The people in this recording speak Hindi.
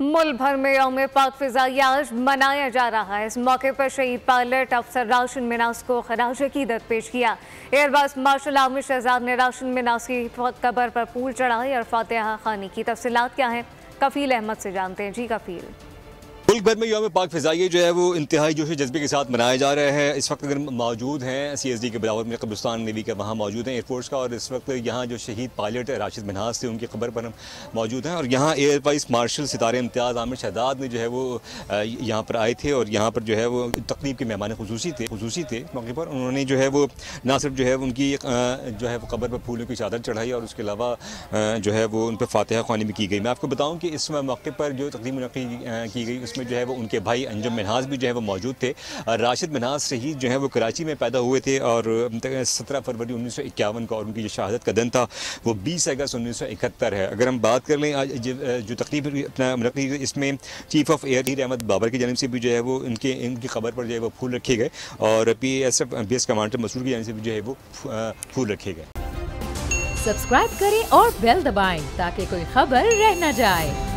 मुल्क भर में यौम पाक फ़िज़ाई आज मनाया जा रहा है। इस मौके पर शहीद पायलट अफसर राशिद मिन्हास को खराज अकीदत पेश किया। Air vice marshal Aamir Shahzad ने राशिद मिन्हास की कब्र पर फूल चढ़ाए और फातिहा खानी की। तफसीलात क्या है, कफील अहमद से जानते हैं। जी कफील। मुल्क भर में यौम पाक फ़िज़ाई जो है वो इंतहाई जोश जज्बे के साथ मनाया जा रहा है। इस वक्त अगर मौजूद हैं CSD के बराबर में कब्रिस्तान नेवी के, वहाँ मौजूद हैं एयरफोर्स का, और इस वक्त यहाँ जो शहीद पायलट राशिद मिन्हास थे उनकी खबर पर हम मौजूद हैं। और यहाँ एयर वाइस मार्शल सितारे इम्तियाज़ आमिर शहजाद ने जो है वो यहाँ पर आए थे और यहाँ पर जो है वो तकरीब के मेहमान खसूसी थे। इस मौके पर उन्होंने जो है वो ना सिर्फ जो है उनकी जो है वो कब्र पर फूलों की चादर चढ़ाई और उसके अलावा जो है वो उन पर फातिहा ख़्वानी भी की गई। मैं आपको बताऊँ कि इस मौके पर जो तकरीब मुनक़्क़िद की गई उसमें जो है वो उनके भाई अंजुम मिन्हास भी जो है वो मौजूद थे। राशिद मिन्हास शहीद जो है वो कराची में पैदा हुए थे और 17 फरवरी 1951 को, और उनकी जो शहादत का दिन था वो 20 अगस्त 1971 है। अगर हम बात कर लें आज जो तकरीब अपना मुनक़्क़िद, इसमें chief of air Ahmed Babar की जानिब से भी जो है वो इनकी खबर पर जो है वो फूल रखे गए और PASF बेस कमांडर मसूद की जानिब से भी जो है वो फूल रखे गए। सब्सक्राइब करें और बेल दबाएं ताकि कोई खबर रह न जाए।